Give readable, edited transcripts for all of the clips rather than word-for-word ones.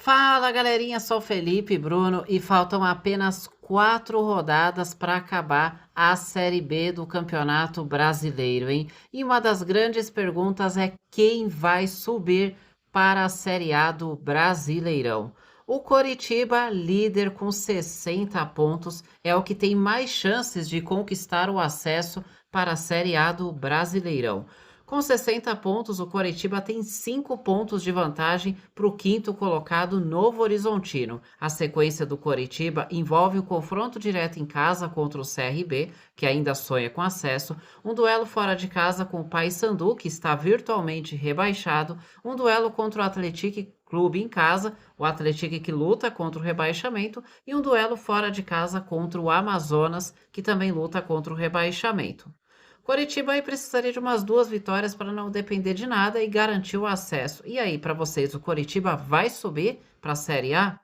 Fala galerinha, sou o Felipe Bruno e faltam apenas 4 rodadas para acabar a Série B do Campeonato Brasileiro, hein? E uma das grandes perguntas é quem vai subir para a Série A do Brasileirão. O Coritiba, líder com 60 pontos, é o que tem mais chances de conquistar o acesso para a Série A do Brasileirão. Com 60 pontos, o Coritiba tem 5 pontos de vantagem para o quinto colocado Novo Horizontino. A sequência do Coritiba envolve o confronto direto em casa contra o CRB, que ainda sonha com acesso, um duelo fora de casa com o Paysandu, que está virtualmente rebaixado, um duelo contra o Atlético Clube em casa, o Atlético que luta contra o rebaixamento, e um duelo fora de casa contra o Amazonas, que também luta contra o rebaixamento. Coritiba aí precisaria de umas 2 vitórias para não depender de nada e garantir o acesso. E aí, para vocês, o Coritiba vai subir para a Série A?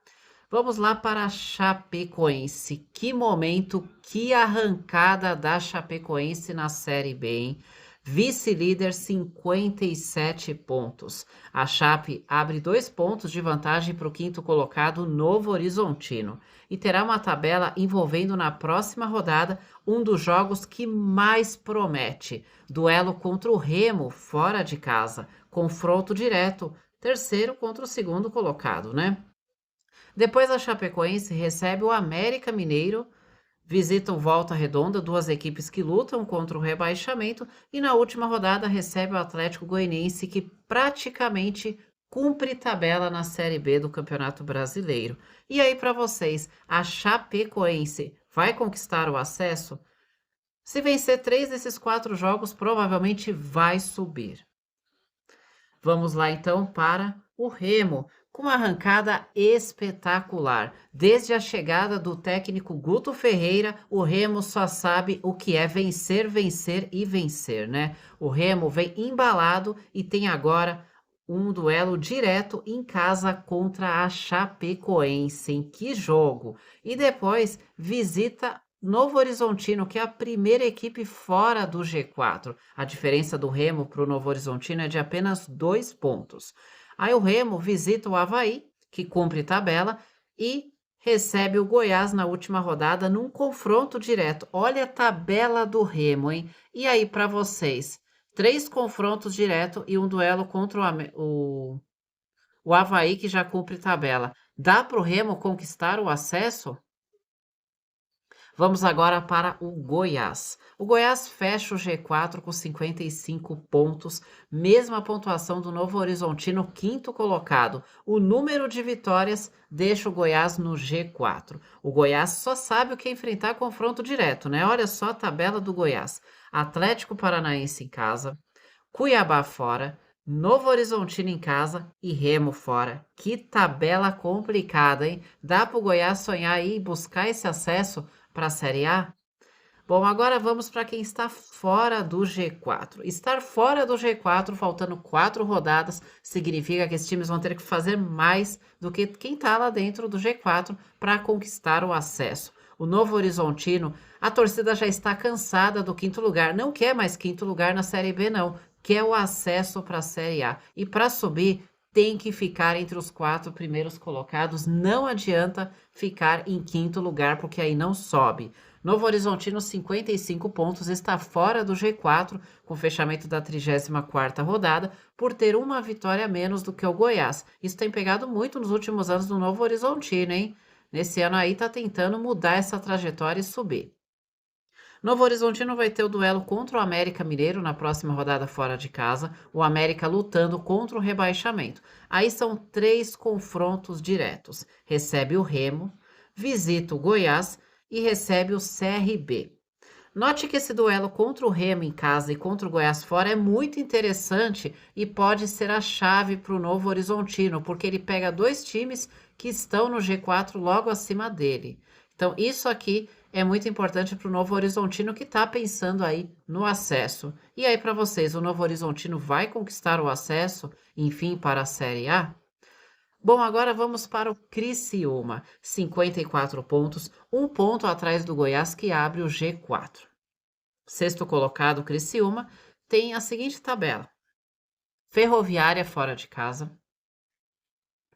Vamos lá para a Chapecoense. Que momento, que arrancada da Chapecoense na Série B, hein? Vice-líder, 57 pontos. A Chape abre 2 pontos de vantagem para o quinto colocado, Novo Horizontino. E terá uma tabela envolvendo na próxima rodada um dos jogos que mais promete. Duelo contra o Remo, fora de casa. Confronto direto, terceiro contra o segundo colocado, né? Depois a Chapecoense recebe o América Mineiro, visita o Volta Redonda, 2 equipes que lutam contra o rebaixamento, e na última rodada recebe o Atlético Goianiense, que praticamente cumpre tabela na Série B do Campeonato Brasileiro. E aí, para vocês, a Chapecoense vai conquistar o acesso? Se vencer 3 desses 4 jogos, provavelmente vai subir. Vamos lá então para o Remo, com uma arrancada espetacular. Desde a chegada do técnico Guto Ferreira, o Remo só sabe o que é vencer, vencer e vencer, né? O Remo vem embalado e tem agora um duelo direto em casa contra a Chapecoense. Em que jogo! E depois visita Novo Horizontino, que é a primeira equipe fora do G4. A diferença do Remo para o Novo Horizontino é de apenas 2 pontos. Aí o Remo visita o Avaí, que cumpre tabela, e recebe o Goiás na última rodada num confronto direto. Olha a tabela do Remo, hein? E aí, para vocês, 3 confrontos direto e um duelo contra o Avaí, que já cumpre tabela. Dá para o Remo conquistar o acesso? Vamos agora para o Goiás. O Goiás fecha o G4 com 55 pontos, mesma pontuação do Novo Horizontino, quinto colocado. O número de vitórias deixa o Goiás no G4. O Goiás só sabe o que é enfrentar confronto direto, né? Olha só a tabela do Goiás. Atlético Paranaense em casa, Cuiabá fora, Novo Horizontino em casa e Remo fora. Que tabela complicada, hein? Dá para o Goiás sonhar aí e buscar esse acesso para a Série A? Bom, agora vamos para quem está fora do G4. Estar fora do G4, faltando 4 rodadas, significa que esses times vão ter que fazer mais do que quem está lá dentro do G4 para conquistar o acesso. O Novo Horizontino, a torcida já está cansada do quinto lugar, não quer mais quinto lugar na Série B, não, quer o acesso para a Série A. E para subir, tem que ficar entre os 4 primeiros colocados, não adianta ficar em quinto lugar, porque aí não sobe. Novo Horizontino, 55 pontos, está fora do G4, com o fechamento da 34ª rodada, por ter uma vitória a menos do que o Goiás. Isso tem pegado muito nos últimos anos do Novo Horizontino, hein? Nesse ano aí tá tentando mudar essa trajetória e subir. Novo Horizontino vai ter o duelo contra o América Mineiro na próxima rodada fora de casa, o América lutando contra o rebaixamento. Aí são 3 confrontos diretos. Recebe o Remo, visita o Goiás e recebe o CRB. Note que esse duelo contra o Remo em casa e contra o Goiás fora é muito interessante e pode ser a chave para o Novo Horizontino, porque ele pega 2 times que estão no G4 logo acima dele. Então, isso aqui é muito importante para o Novo Horizontino que está pensando aí no acesso. E aí, para vocês, o Novo Horizontino vai conquistar o acesso, enfim, para a Série A? Bom, agora vamos para o Criciúma, 54 pontos, 1 ponto atrás do Goiás, que abre o G4. Sexto colocado, Criciúma, tem a seguinte tabela: Ferroviária fora de casa,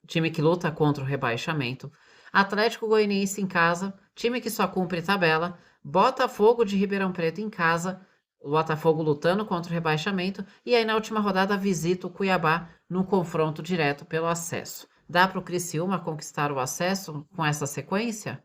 time que luta contra o rebaixamento. Atlético Goianiense em casa, time que só cumpre tabela. Botafogo de Ribeirão Preto em casa, o Botafogo lutando contra o rebaixamento. E aí na última rodada visita o Cuiabá no confronto direto pelo acesso. Dá para o Criciúma conquistar o acesso com essa sequência?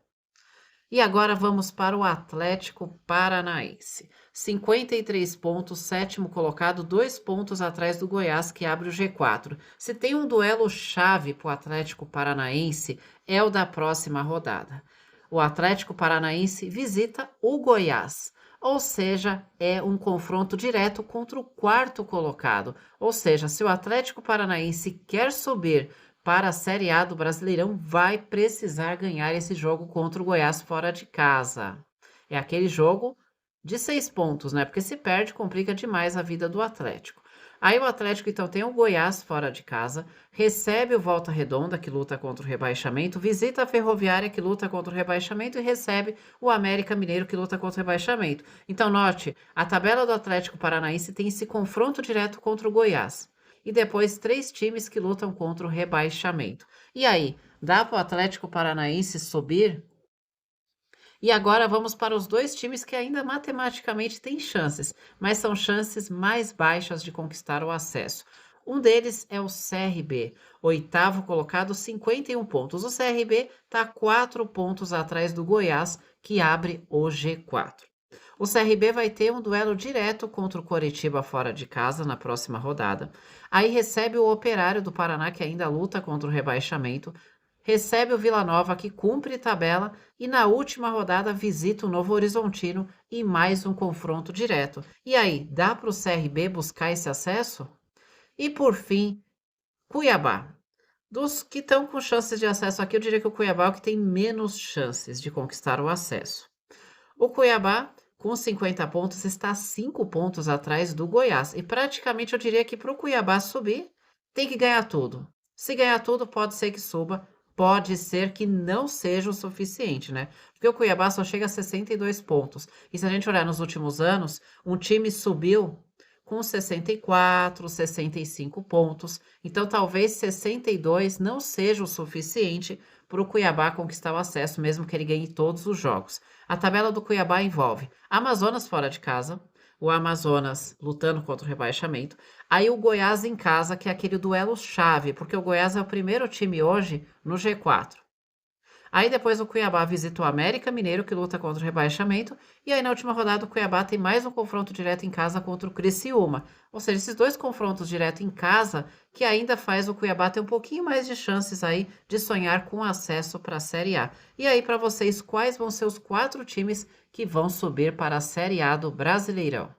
E agora vamos para o Atlético Paranaense. 53 pontos, sétimo colocado, 2 pontos atrás do Goiás, que abre o G4. Se tem um duelo chave para o Atlético Paranaense, é o da próxima rodada. O Atlético Paranaense visita o Goiás, ou seja, é um confronto direto contra o quarto colocado. Ou seja, se o Atlético Paranaense quer subir para a Série A do Brasileirão, vai precisar ganhar esse jogo contra o Goiás fora de casa. É aquele jogo de 6 pontos, né? Porque se perde, complica demais a vida do Atlético. Aí o Atlético, então, tem o Goiás fora de casa, recebe o Volta Redonda, que luta contra o rebaixamento, visita a Ferroviária, que luta contra o rebaixamento, e recebe o América Mineiro, que luta contra o rebaixamento. Então, note, a tabela do Atlético Paranaense tem esse confronto direto contra o Goiás. E depois 3 times que lutam contra o rebaixamento. E aí, dá para o Atlético Paranaense subir? E agora vamos para os 2 times que ainda matematicamente têm chances, mas são chances mais baixas de conquistar o acesso. Um deles é o CRB, oitavo colocado, 51 pontos. O CRB está 4 pontos atrás do Goiás, que abre o G4. O CRB vai ter um duelo direto contra o Coritiba fora de casa na próxima rodada. Aí recebe o Operário do Paraná, que ainda luta contra o rebaixamento. Recebe o Vila Nova, que cumpre tabela. E na última rodada visita o Novo Horizontino e mais um confronto direto. E aí, dá para o CRB buscar esse acesso? E por fim, Cuiabá. Dos que estão com chances de acesso aqui, eu diria que o Cuiabá é o que tem menos chances de conquistar o acesso. O Cuiabá, com 50 pontos, está 5 pontos atrás do Goiás. E praticamente eu diria que para o Cuiabá subir, tem que ganhar tudo. Se ganhar tudo, pode ser que suba, pode ser que não seja o suficiente, né? Porque o Cuiabá só chega a 62 pontos. E se a gente olhar nos últimos anos, um time subiu com 64, 65 pontos. Então, talvez 62 não seja o suficiente para o Cuiabá conquistar o acesso, mesmo que ele ganhe todos os jogos. A tabela do Cuiabá envolve Amazonas fora de casa, o Amazonas lutando contra o rebaixamento, aí o Goiás em casa, que é aquele duelo chave, porque o Goiás é o primeiro time hoje no G4. Aí depois o Cuiabá visita o América Mineiro, que luta contra o rebaixamento. E aí na última rodada o Cuiabá tem mais um confronto direto em casa contra o Criciúma. Ou seja, esses 2 confrontos direto em casa que ainda faz o Cuiabá ter um pouquinho mais de chances aí de sonhar com acesso para a Série A. E aí para vocês, quais vão ser os 4 times que vão subir para a Série A do Brasileirão?